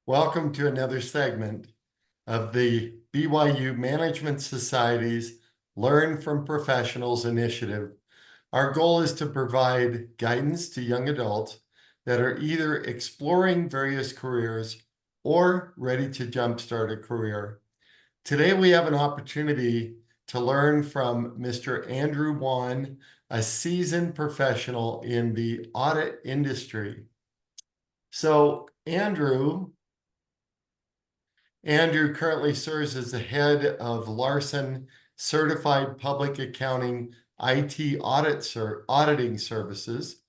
Welcome to another segment of the BYU Management Society's Learn from Professionals initiative. Our goal is to provide guidance to young adults that are either exploring various careers or ready to jumpstart a career. Today, we have an opportunity to learn from Mr. Andrew Wan, a seasoned professional in the audit industry. So, Andrew currently serves as the head of Larson Certified Public Accounting IT Auditing Services.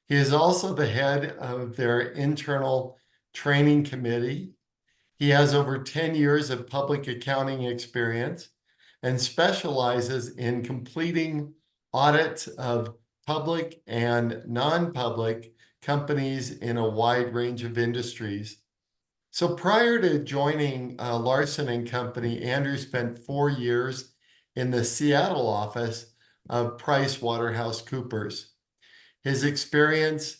He is also the head of their internal training committee. He has over 10 years of public accounting experience and specializes in completing audits of public and non-public companies in a wide range of industries. So prior to joining Larson Company, Andrew spent 4 years in the Seattle office of PricewaterhouseCoopers. His experience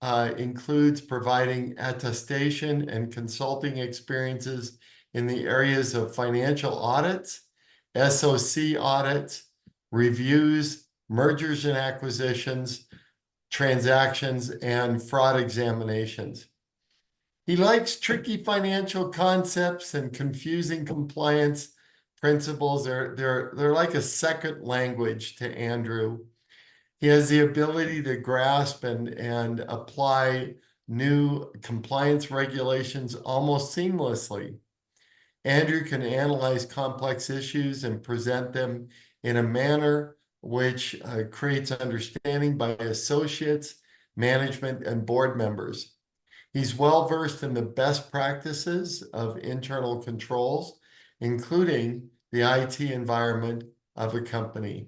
includes providing attestation and consulting experiences in the areas of financial audits, SOC audits, reviews, mergers and acquisitions, transactions, and fraud examinations. He likes tricky financial concepts and confusing compliance principles. They're like a second language to Andrew. He has the ability to grasp and apply new compliance regulations almost seamlessly. Andrew can analyze complex issues and present them in a manner which creates understanding by associates, management, and board members. He's well-versed in the best practices of internal controls, including the IT environment of a company.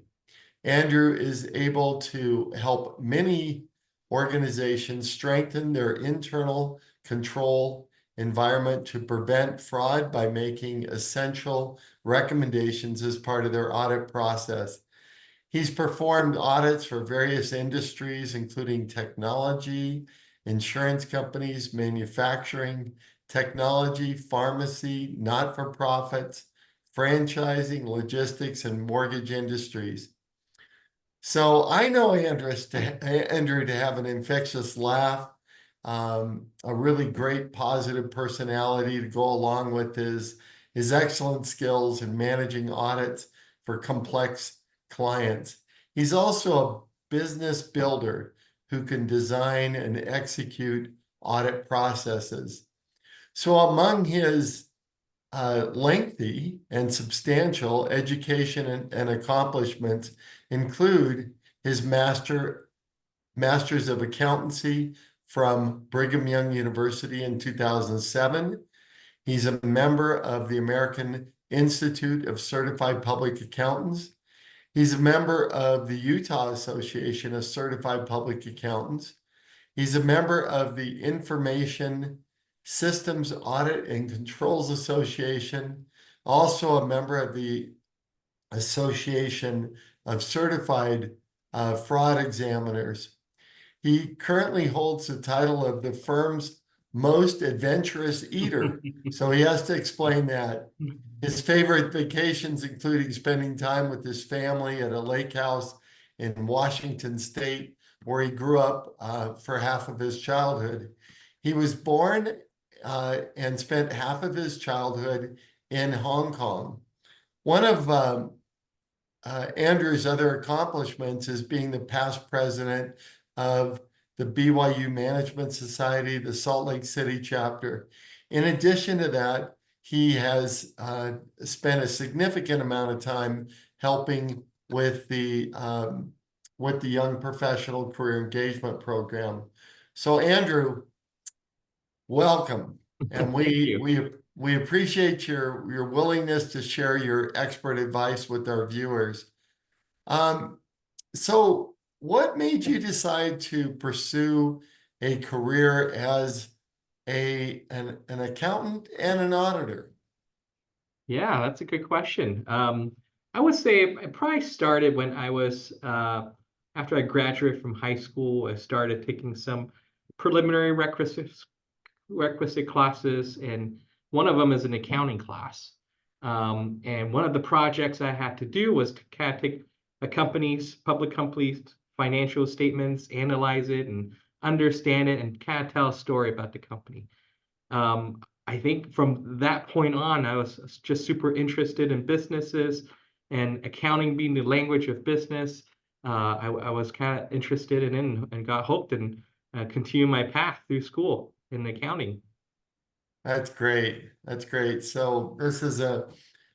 Andrew is able to help many organizations strengthen their internal control environment to prevent fraud by making essential recommendations as part of their audit process. He's performed audits for various industries, including technology, insurance companies, manufacturing, technology, pharmacy, not-for-profits, franchising, logistics, and mortgage industries. So I know Andrew to have an infectious laugh, a really great positive personality to go along with his excellent skills in managing audits for complex clients. He's also a business builder who can design and execute audit processes. So among his lengthy and substantial education and accomplishments include his Master's of Accountancy from Brigham Young University in 2007. He's a member of the American Institute of Certified Public Accountants. He's a member of the Utah Association of Certified Public Accountants. He's a member of the Information Systems Audit and Controls Association, also a member of the Association of Certified Fraud Examiners. He currently holds the title of the firm's most adventurous eater, so he has to explain that. His favorite vacations including spending time with his family at a lake house in Washington State, where he grew up for half of his childhood. He was born and spent half of his childhood in Hong Kong. One of Andrew's other accomplishments is being the past president of the BYU Management Society, the Salt Lake City chapter. In addition to that, he has spent a significant amount of time helping with the Young Professional Career Engagement Program. So Andrew, welcome. And we appreciate your willingness to share your expert advice with our viewers. So what made you decide to pursue a career as an accountant and an auditor? Yeah, that's a good question. I would say it probably started when I was, after I graduated from high school, I started taking some preliminary prerequisite classes, and one of them is an accounting class. And one of the projects I had to do was to kind of take public company's financial statements, analyze it, and understand it, and kind of tell a story about the company. I think from that point on, I was just super interested in businesses, and accounting being the language of business. I was kind of interested in it, and got hooked, and continue my path through school in accounting. That's great. That's great. So this is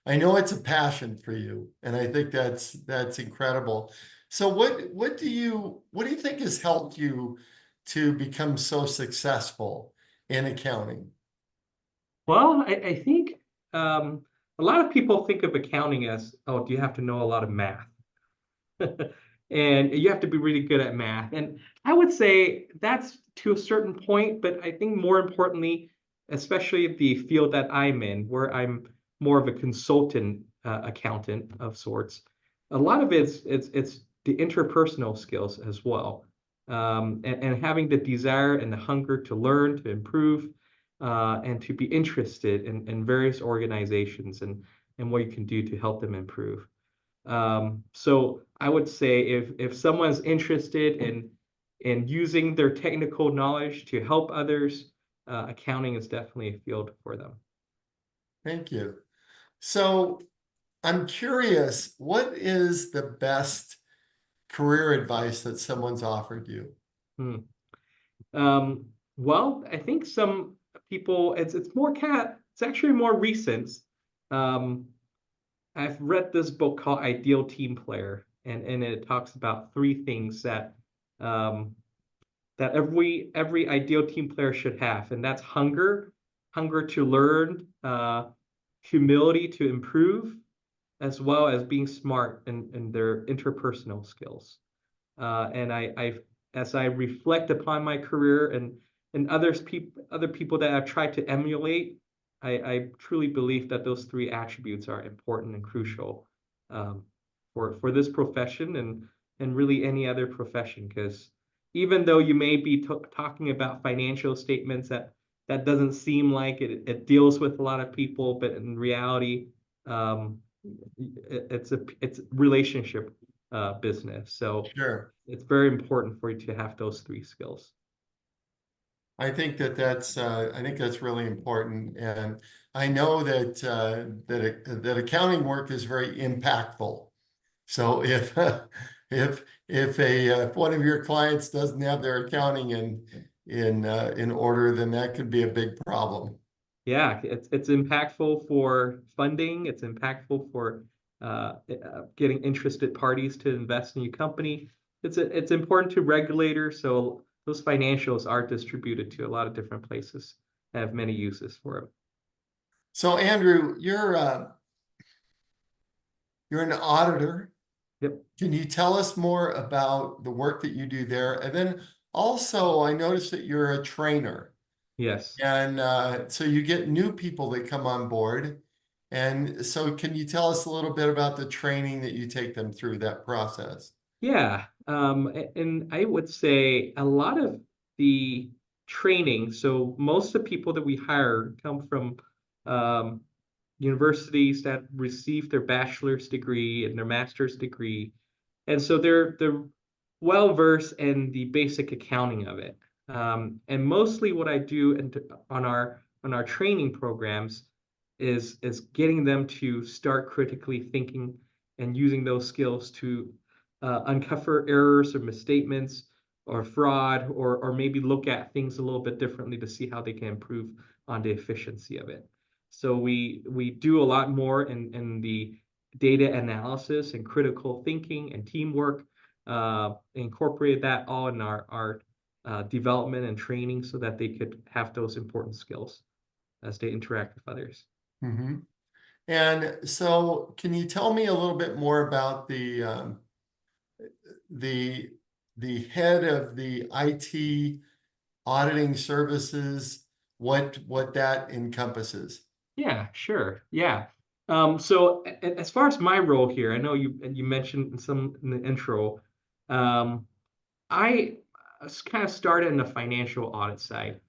I know it's a passion for you, and I think that's incredible. So what do you think has helped you to become so successful in accounting? Well, I think a lot of people think of accounting as, oh, do you have to know a lot of math? And you have to be really good at math. And I would say that's to a certain point, but I think more importantly, especially the field that I'm in, where I'm more of a consultant accountant of sorts, a lot of it's the interpersonal skills as well. And having the desire and the hunger to learn, to improve, and to be interested in various organizations, and what you can do to help them improve. So I would say if someone's interested in using their technical knowledge to help others, accounting is definitely a field for them. Thank you. So I'm curious, what is the best career advice that someone's offered you? Hmm. Well, I think some people, it's actually more recent. Um, I've read this book called Ideal Team Player, and it talks about three things um, that every ideal team player should have, and that's hunger to learn, humility to improve, as well as being smart in their interpersonal skills. And as I reflect upon my career, and other people that I've tried to emulate, I truly believe that those three attributes are important and crucial, um, for this profession, and really any other profession. Because even though you may be talking about financial statements, that doesn't seem like it deals with a lot of people, but in reality, um, it's relationship business. So Sure. it's very important for you to have those three skills. I think that's really important, and I know that accounting work is very impactful. So if one of your clients doesn't have their accounting in order, then that could be a big problem. Yeah, it's impactful for funding. It's impactful for getting interested parties to invest in your company. It's important to regulators. So those financials are distributed to a lot of different places, have many uses for them. So Andrew, you're an auditor. Yep. Can you tell us more about the work that you do there? And then also, I noticed that you're a trainer. Yes. And so you get new people that come on board. And so can you tell us a little bit about the training that you take them through that process? Yeah. And I would say a lot of the training, so most of the people that we hire come from um, universities that receive their bachelor's degree and their master's degree. And so they're well versed in the basic accounting of it. And mostly what I do on our training programs is getting them to start critically thinking and using those skills to uncover errors or misstatements or fraud, or maybe look at things a little bit differently to see how they can improve on the efficiency of it. So we do a lot more in the data analysis and critical thinking and teamwork, incorporate that all in our development and training so that they could have those important skills as they interact with others. Mm-hmm. And so can you tell me a little bit more about the the head of the IT auditing services, what that encompasses? Yeah, sure. Yeah. So as far as my role here, I know you mentioned in the intro, I kind of started in the financial audit side.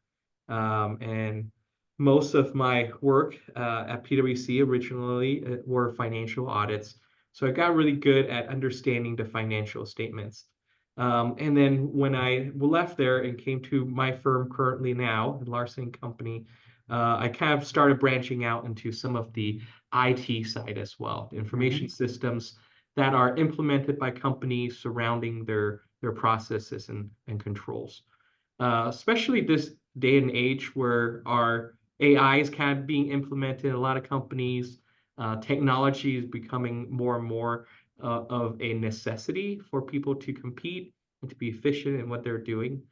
And most of my work at PwC originally were financial audits. So I got really good at understanding the financial statements. And then when I left there and came to my firm currently now, Larson Company, I kind of started branching out into some of the IT side as well, information Mhm. systems that are implemented by companies surrounding their processes and controls. Especially this day and age where our AI is kind of being implemented in a lot of companies. Technology is becoming more and more of a necessity for people to compete and to be efficient in what they're doing.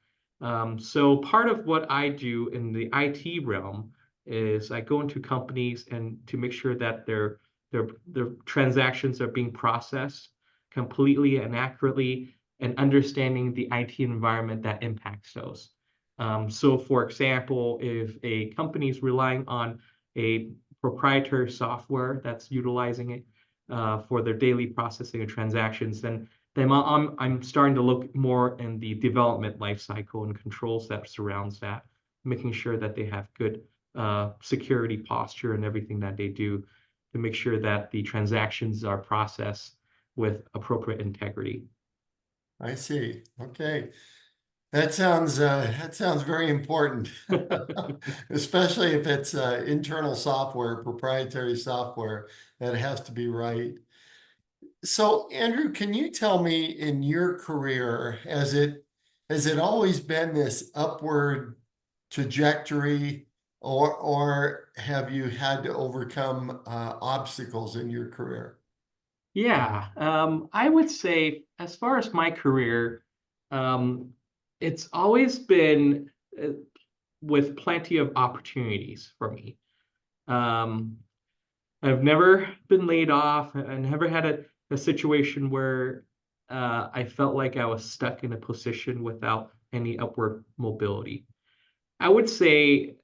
So part of what I do in the IT realm is I go into companies and to make sure that their transactions are being processed completely and accurately and understanding the IT environment that impacts those. So for example, if a company is relying on a proprietary software that's utilizing it for their daily processing of transactions, then I'm starting to look more in the development lifecycle and controls that surrounds that, making sure that they have good security posture and everything that they do to make sure that the transactions are processed with appropriate integrity. I see. Okay. That sounds very important, especially if it's internal software, proprietary software that has to be right. So, Andrew, can you tell me in your career, has it always been this upward trajectory, or have you had to overcome obstacles in your career? Yeah, I would say as far as my career, um, it's always been with plenty of opportunities for me. Um, I've never been laid off. I never had a situation where I felt like I was stuck in a position without any upward mobility. I would say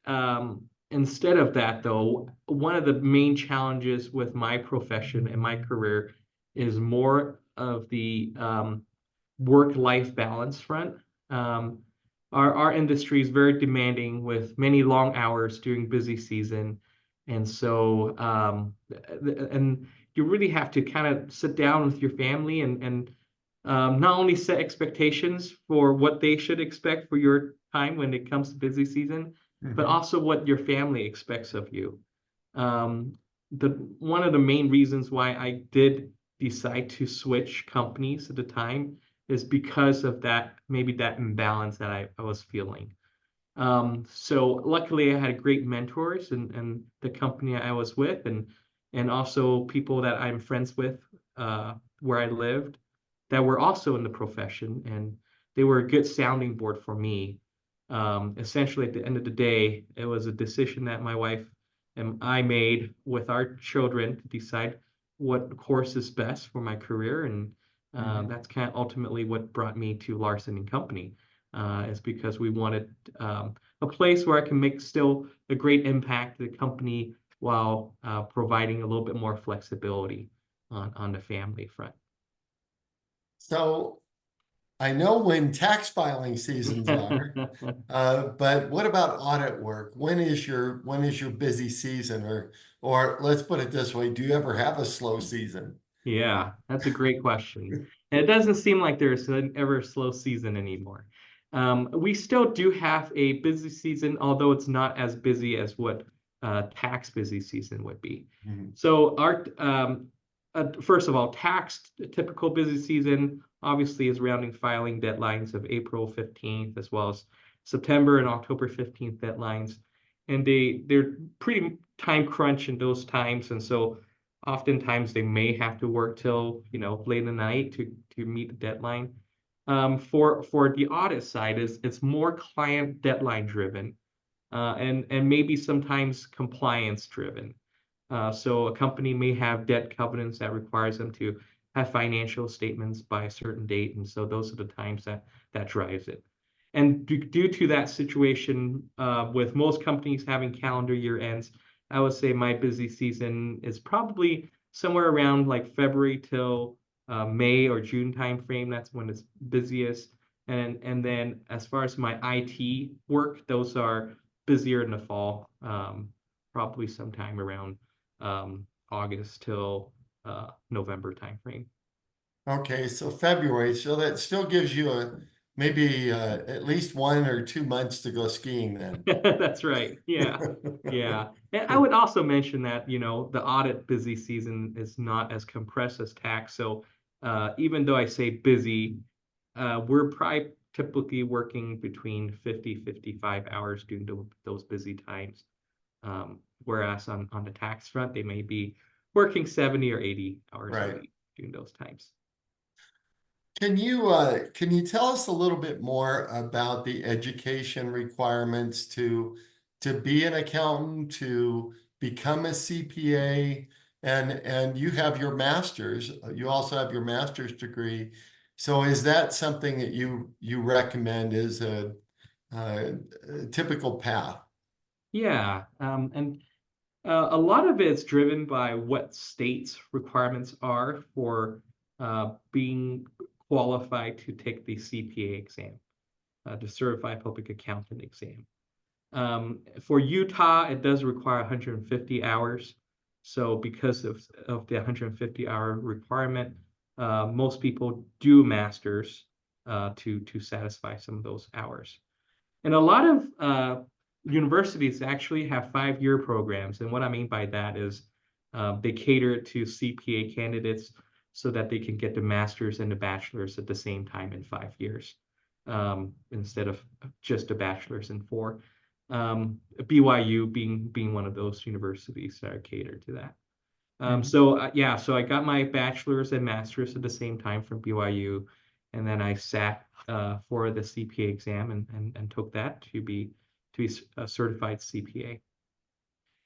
instead of that, though, one of the main challenges with my profession and my career is more of the work-life balance front. Um, our industry is very demanding with many long hours during busy season, and so and you really have to kind of sit down with your family and not only set expectations for what they should expect for your time when it comes to busy season, but Mhm. also what your family expects of you. Um, the one of the main reasons why I did decide to switch companies at the time is because of that, maybe that imbalance that I was feeling. So luckily I had great mentors and the company I was with and also people that I'm friends with where I lived that were also in the profession and they were a good sounding board for me. Essentially at the end of the day, it was a decision that my wife and I made with our children to decide what course is best for my career and Mhm. that's kind of ultimately what brought me to Larson and Company is because we wanted a place where I can make still a great impact to the company while providing a little bit more flexibility on the family front. So I know when tax filing seasons are, but what about audit work? When is your busy season, or let's put it this way, do you ever have a slow season? Yeah, that's a great question. And it doesn't seem like there's an ever slow season anymore. We still do have a busy season, although it's not as busy as what tax busy season would be. Mhm. So our first of all, tax typical busy season obviously is rounding filing deadlines of April 15th as well as September and October 15th deadlines. And they're pretty time crunch in those times. And so oftentimes they may have to work till late in the night to meet the deadline. For the audit side, is it's more client deadline driven and maybe sometimes compliance driven. So a company may have debt covenants that requires them to have financial statements by a certain date, and so those are the times that drives it. And due to that situation, with most companies having calendar year ends, I would say my busy season is probably somewhere around like February till May or June timeframe. That's when it's busiest. And then as far as my IT work, those are busier in the fall, probably sometime around August till November timeframe. Okay, so February, so that still gives you maybe at least 1 or 2 months to go skiing then. That's right. Yeah. Yeah. And I would also mention that, the audit busy season is not as compressed as tax. So even though I say busy, we're probably typically working between 55 hours during those busy times. Whereas on the tax front, they may be working 70 or 80 hours a Right. week during those times. Can you tell us a little bit more about the education requirements to be an accountant, to become a CPA, and you have your master's, you also have your master's degree. So is that something that you recommend as a typical path? Yeah. And a lot of it's driven by what states' requirements are for being qualified to take the CPA exam, the Certified Public Accountant exam. For Utah, it does require 150 hours. So because of the 150-hour requirement, most people do masters to satisfy some of those hours. And a lot of universities actually have 5-year programs. And what I mean by that is they cater to CPA candidates so that they can get the master's and the bachelor's at the same time in 5 years, instead of just a bachelor's in 4. BYU being one of those universities that cater to that. So I got my bachelor's and master's at the same time from BYU, and then I sat for the CPA exam and took that to be a certified CPA.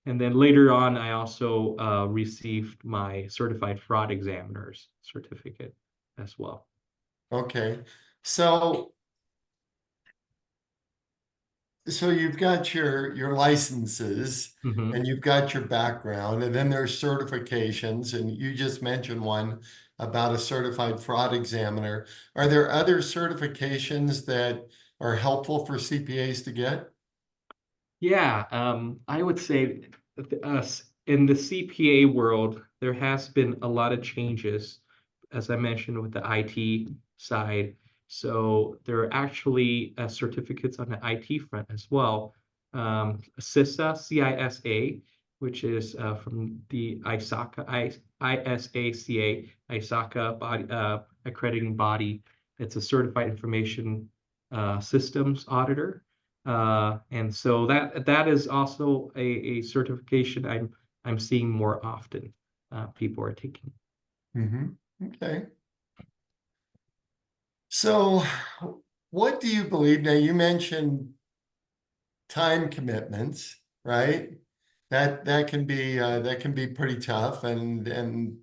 And then later on, I also received my certified fraud examiner's certificate as well. Okay, so you've got your licenses Mhm. and you've got your background, and then there's certifications, and you just mentioned one about a certified fraud examiner. Are there other certifications that are helpful for CPAs to get? Yeah, I would say that us in the CPA world, there has been a lot of changes, as I mentioned, with the IT side. So there are actually certificates on the IT front as well. CISA, CISA, which is from the ISACA, ISACA body, accrediting body. It's a certified information systems auditor. And so that is also a certification I'm seeing more often people are taking. Hmm. Okay. So what do you believe? Now, you mentioned time commitments, right? That can be pretty tough, and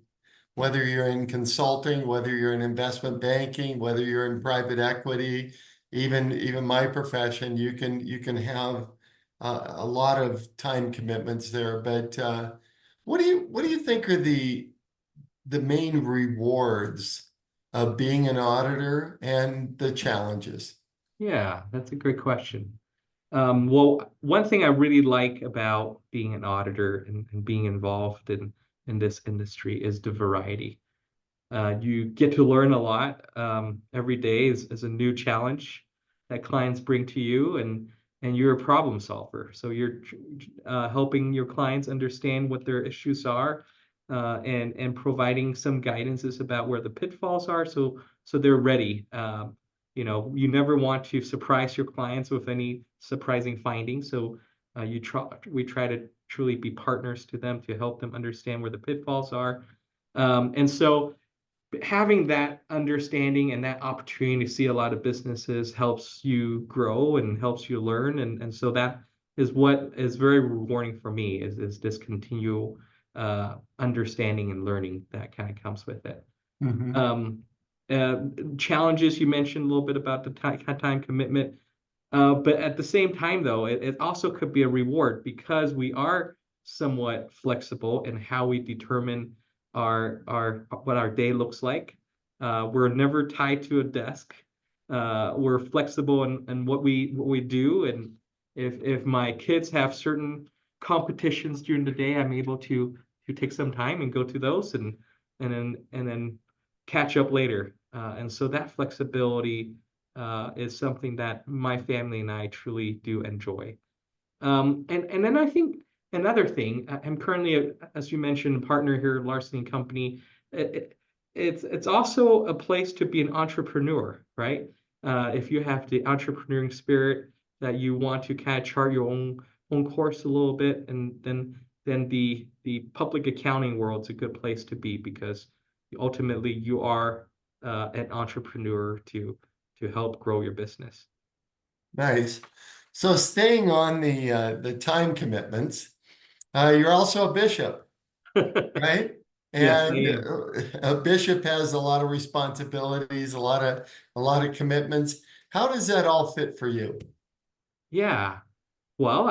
whether you're in consulting, whether you're in investment banking, whether you're in private equity, even my profession, you can have a lot of time commitments there. But what do you think are the main rewards of being an auditor and the challenges? Yeah, that's a great question. Well, one thing I really like about being an auditor and being involved in this industry is the variety. You get to learn a lot. Every day is a new challenge that clients bring to you, and you're a problem solver. So you're helping your clients understand what their issues are, and providing some guidances about where the pitfalls are, so they're ready. You never want to surprise your clients with any surprising findings. So we try to truly be partners to them to help them understand where the pitfalls are. And so having that understanding and that opportunity to see a lot of businesses helps you grow and helps you learn. And so that is what is very rewarding for me is this continual understanding and learning that kind of comes with it. Hmm. Um, uh, Challenges, you mentioned a little bit about the time commitment. But at the same time, though, it also could be a reward because we are somewhat flexible in how we determine our what our day looks like. We're never tied to a desk. We're flexible in what we do, if my kids have certain competitions during the day, I'm able to take some time and go to those and then catch up later. And so that flexibility is something that my family and I truly do enjoy. And then I think another thing, I'm currently, as you mentioned, a partner here at Larson Company. It's also a place to be an entrepreneur, right? If you have the entrepreneurial spirit that you want to kind of chart your own course a little bit, and then the public accounting world's a good place to be because ultimately you are an entrepreneur to help grow your business. Nice. So staying on the time commitments, you're also a bishop, right? Yes, I And am. a bishop has a lot of responsibilities, a lot of commitments. How does that all fit for you? Yeah. Well,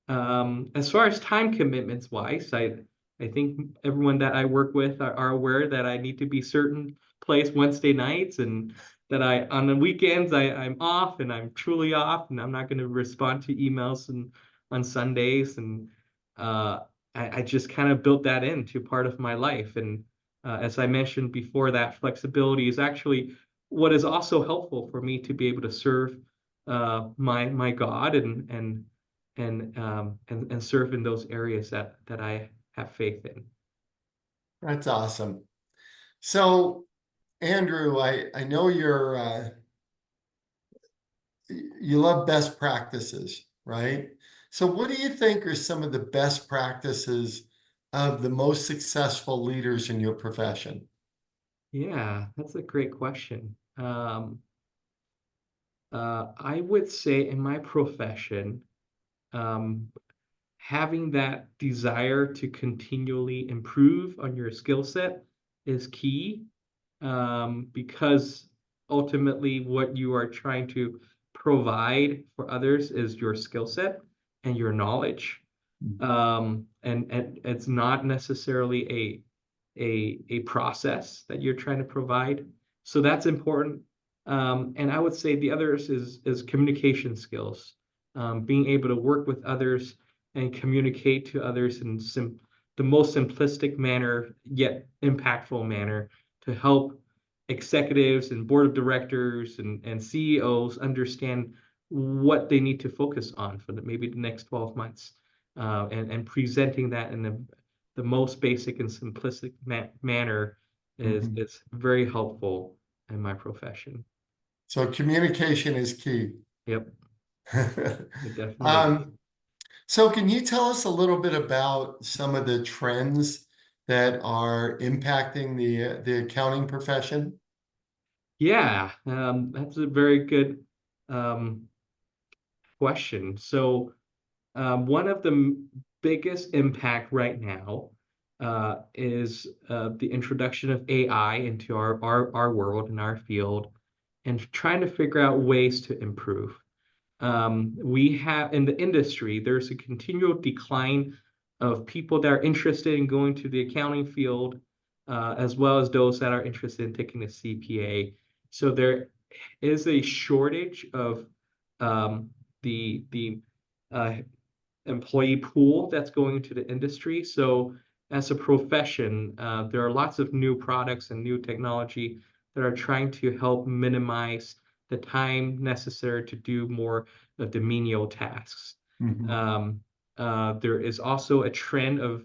as far as time commitments wise, I think everyone that I work with are aware that I need to be certain place Wednesday nights, and that on the weekends I'm off and I'm truly off, and I'm not going to respond to emails and on Sundays. And uh, I just kind of built that into part of my life. And as I mentioned before, that flexibility is actually what is also helpful for me to be able to serve my God and serve in those areas that I have faith in. That's awesome. So, Andrew, I know you love best practices, right? So what do you think are some of the best practices of the most successful leaders in your profession? Yeah, that's a great question. I would say in my profession, um, having that desire to continually improve on your skill set is key, because ultimately what you are trying to provide for others is your skill set and your knowledge. And it's not necessarily a process that you're trying to provide. So that's important. And I would say the others is communication skills, being able to work with others and communicate to others in the most simplistic manner, yet impactful manner, to help executives and board of directors and CEOs understand what they need to focus on for maybe the next 12 months, and presenting that in the most basic and simplistic manner Mhm. is very helpful in my profession. So communication is key. Yep, it definitely is. Um, so can you tell us a little bit about some of the trends that are impacting the accounting profession? Yeah, that's a very good um, question. So one of the biggest impact right now is the introduction of AI into our world and our field, and trying to figure out ways to improve. We have in the industry, there's a continual decline of people that are interested in going to the accounting field, as well as those that are interested in taking a CPA. So there is a shortage of the uh, employee pool that's going into the industry. So as a profession, there are lots of new products and new technology that are trying to help minimize the time necessary to do more of the menial tasks. Mhm. Um, there is also a trend of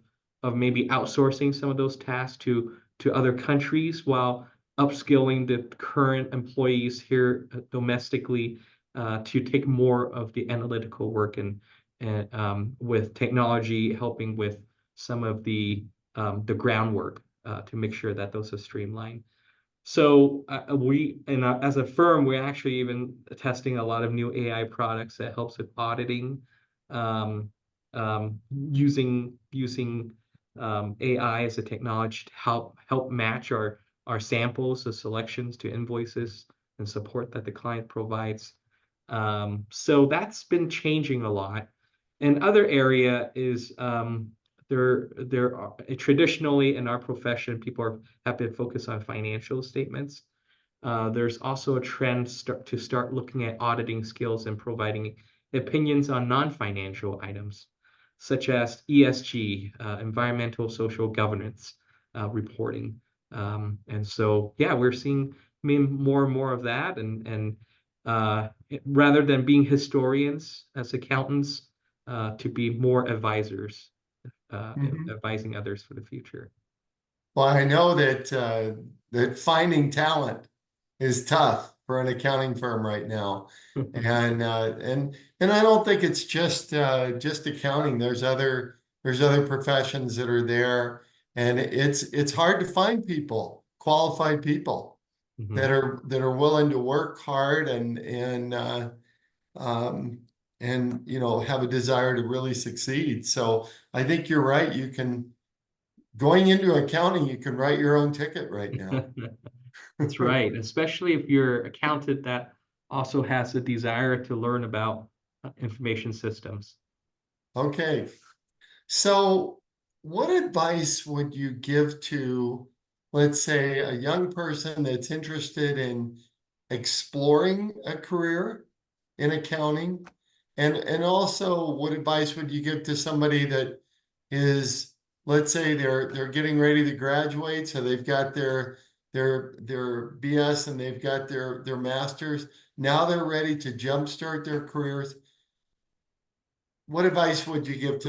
maybe outsourcing some of those tasks to other countries while upskilling the current employees here domestically, to take more of the analytical work and with technology helping with some of the groundwork to make sure that those are streamlined. So as a firm, we're actually even testing a lot of new AI products that helps with auditing, um, using AI as a technology to help match our samples, the selections to invoices and support that the client provides. So that's been changing a lot. And other area is there are traditionally in our profession, have been focused on financial statements. There's also a trend to start looking at auditing skills and providing opinions on non-financial items, such as ESG, environmental social governance reporting. And so, yeah, we're seeing more and more of that, and rather than being historians as accountants, to be more advisors, Mhm. advising others for the future. Well, I know that that finding talent is tough for an accounting firm right now, and I don't think it's just accounting. There's other professions that are there, and it's hard to find people, qualified people Mhm. that are willing to work hard um, and have a desire to really succeed. So I think you're right. Going into accounting, you can write your own ticket right now. That's right, especially if you're accountant that also has a desire to learn about information systems. Okay. So what advice would you give to, let's say, a young person that's interested in exploring a career in accounting? And also, what advice would you give to somebody that is, let's say they're getting ready to graduate, so they've got their BS and they've got their masters. Now they're ready to jumpstart their careers. What advice would you give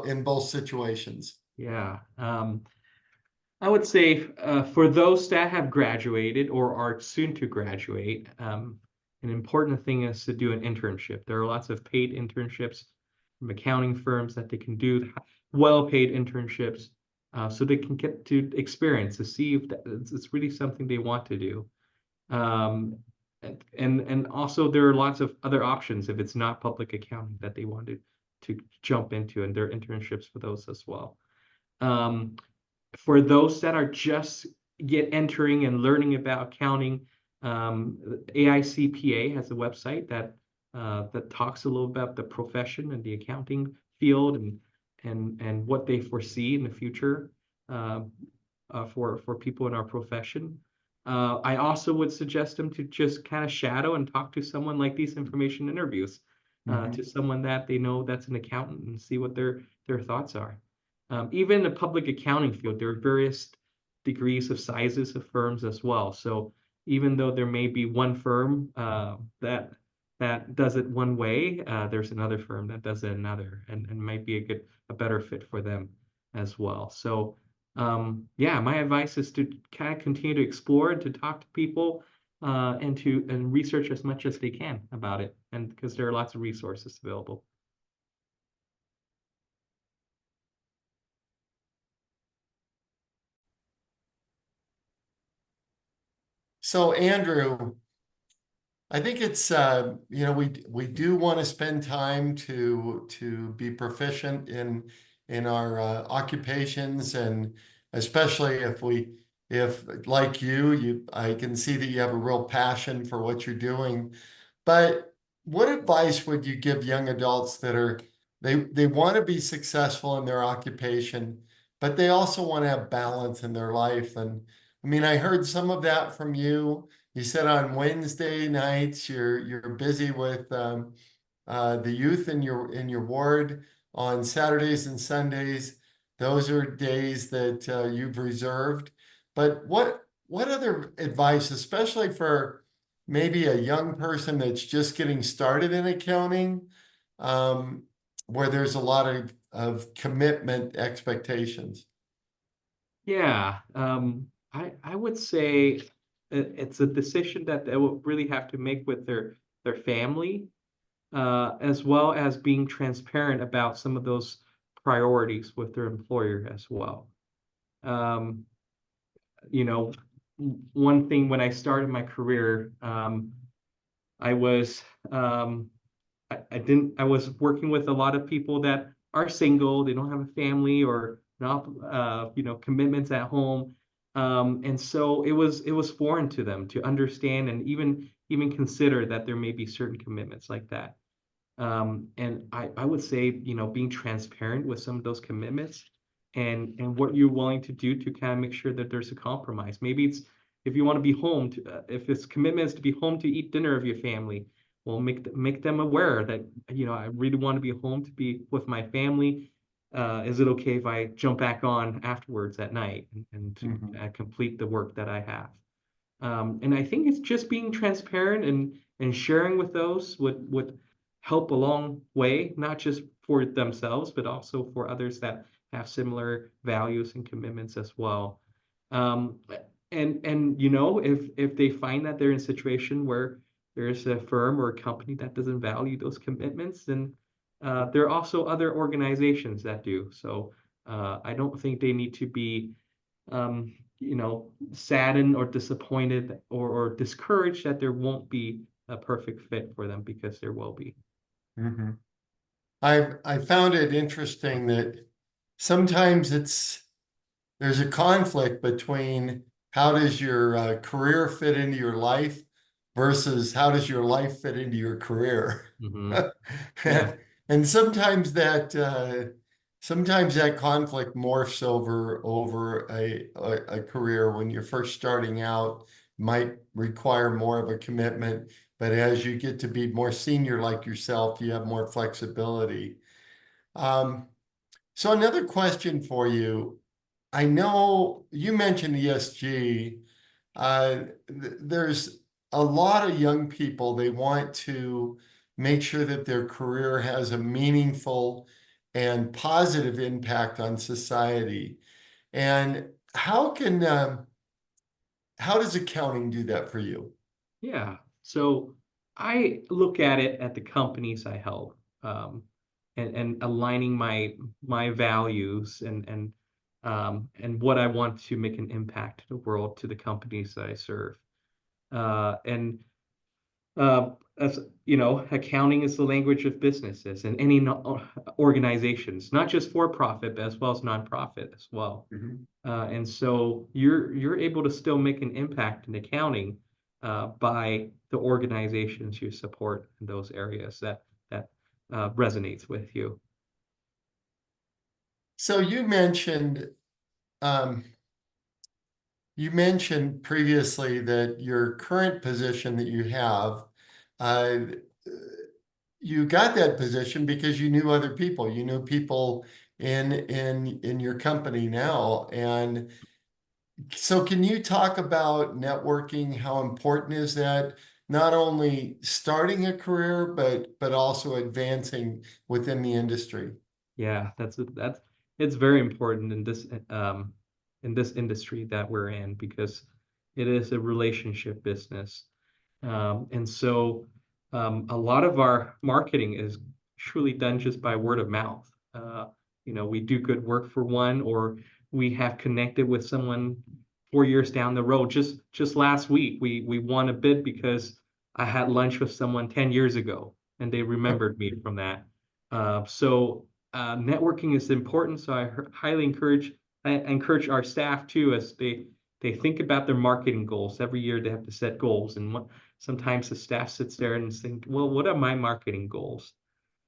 in both situations? Yeah. I would say for those that have graduated or are soon to graduate, an important thing is to do an internship. There are lots of paid internships from accounting firms that they can do, well-paid internships, so they can get to experience to see if it's really something they want to do. Um, and also there are lots of other options if it's not public accounting that they wanted to jump into, and there are internships for those as well. Um, for those that are just entering and learning about accounting, AICPA has a website that talks a little about the profession and the accounting field, and what they foresee in the future uh, for people in our profession. I also would suggest them to just kind of shadow and talk to someone like these information interviews, to Mhm. someone that they know that's an accountant, and see what their thoughts are. Even in the public accounting field, there are various degrees of sizes of firms as well. So even though there may be one firm that does it one way, there's another firm that does it another, and might be a better fit for them as well. So yeah, my advice is to kind of continue to explore and to talk to people, and research as much as they can about it, and because there are lots of resources available. So Andrew, I think it's we do want to spend time to be proficient in our occupations, and especially if like you I can see that you have a real passion for what you're doing. But what advice would you give young adults that they want to be successful in their occupation, but they also want to have balance in their life? And I mean, I heard some of that from you. You said on Wednesday nights you're busy with the youth in your ward. On Saturdays and Sundays, those are days that you've reserved. But what other advice, especially for maybe a young person that's just getting started in accounting, um, where there's a lot of commitment expectations? Yeah, I would say it's a decision that they will really have to make with their family, as well as being transparent about some of those priorities with their employer as well. Um, you know, one thing when I started my career, I was I was working with a lot of people that are single, they don't have a family or not, commitments at home. And so it was foreign to them to understand and even consider that there may be certain commitments like that. And I would say, being transparent with some of those commitments, and what you're willing to do to kind of make sure that there's a compromise. Maybe it's if you want to be home to, if it's commitment is to be home to eat dinner with your family, well, make them aware that, I really want to be home to be with my family. Is it okay if I jump back on afterwards at night and to Mhm. complete the work that I have? And I think it's just being transparent and sharing with those would help a long way, not just for themselves, but also for others that have similar values and commitments as well. Um, and if they find that they're in a situation where there's a firm or a company that doesn't value those commitments, then there are also other organizations that do. So I don't think they need to be saddened or disappointed or discouraged that there won't be a perfect fit for them, because there will be. Mhm. I found it interesting that sometimes there's a conflict between how does your career fit into your life versus how does your life fit into your career. Hmm. Yeah. And sometimes that conflict morphs over a career. When you're first starting out, might require more of a commitment, but as you get to be more senior like yourself, you have more flexibility. Um, so another question for you. I know you mentioned ESG. There's a lot of young people, they want to make sure that their career has a meaningful and positive impact on society. And how does accounting do that for you? Yeah. So I look at it at the companies I help, and aligning my values and what I want to make an impact to the world, to the companies that I serve. And as accounting is the language of businesses and any organizations, not just for profit, but as well as nonprofit as well. Mhm. And so you're able to still make an impact in accounting by the organizations you support in those areas that resonates with you. So um, you mentioned previously that your current position that you have, uh, you got that position because you knew other people. You knew people in your company now. And so can you talk about networking? How important is that? Not only starting a career, but also advancing within the industry. Yeah, that's it's very important in this industry that we're in, because it is a relationship business. And so a lot of our marketing is truly done just by word of mouth. We do good work for one, or we have connected with someone 4 years down the road. Just last week, we won a bid because I had lunch with someone 10 years ago, and they remembered me from that. So networking is important. So highly encourage our staff too, as they think about their marketing goals. Every year they have to set goals, and sometimes the staff sits there and think, well, what are my marketing goals?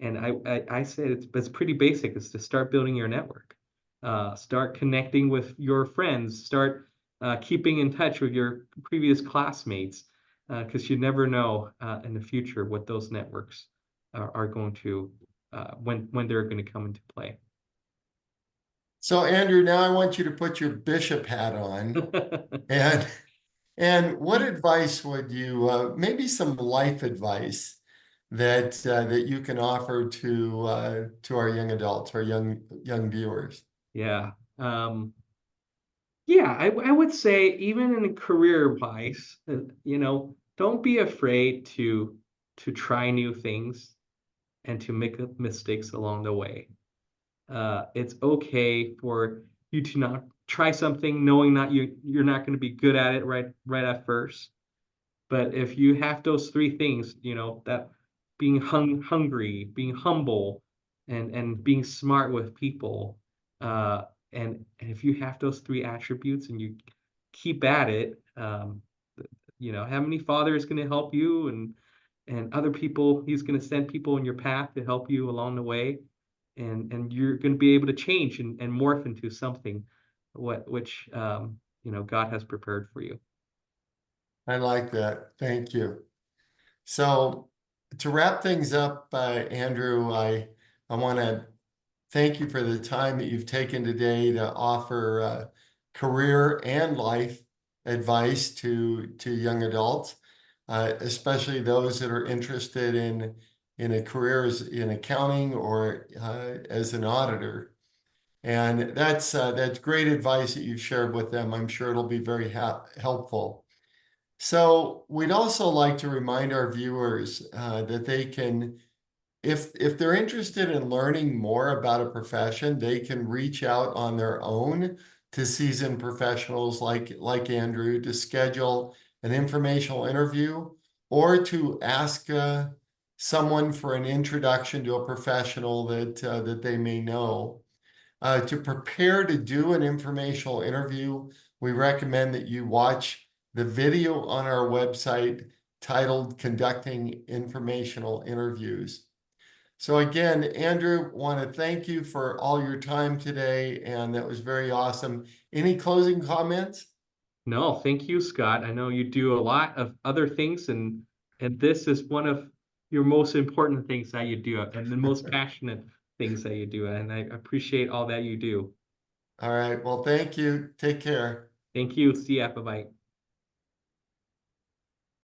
And I said it's pretty basic. It's to start building your network, start connecting with your friends, start keeping in touch with your previous classmates, because you never know in the future what those networks are going to when they're going to come into play. So Andrew, now I want you to put your bishop hat on and what advice would you, maybe some life advice that you can offer to our young adults, our young viewers? Yeah. Yeah, I would say even in career wise, don't be afraid to try new things and to make mistakes along the way. It's okay for you to not try something knowing that you're not going to be good at it right at first. But if you have those three things, that being hungry, being humble, and being smart with people, and if you have those three attributes and you keep at it, Heavenly Father is going to help you, and other people, He's going to send people in your path to help you along the way, and you're going to be able to change and morph into something which God has prepared for you. I like that. Thank you. So to wrap things up, Andrew, I want to thank you for the time that you've taken today to offer career and life advice to young adults, especially those that are interested in a career in accounting or as an auditor. And that's great advice that you've shared with them. I'm sure it'll be very helpful. So we'd also like to remind our viewers that they can, if they're interested in learning more about a profession, they can reach out on their own to seasoned professionals like Andrew to schedule an informational interview or to ask someone for an introduction to a professional that they may know. To prepare to do an informational interview, we recommend that you watch the video on our website titled Conducting Informational Interviews. So again, Andrew, want to thank you for all your time today, and that was very awesome. Any closing comments? No, thank you, Scott. I know you do a lot of other things, and this is one of your most important things that you do, and the most passionate things that you do. And I appreciate all that you do. All right. Well, thank you. Take care. Thank you. See ya. Bye-bye.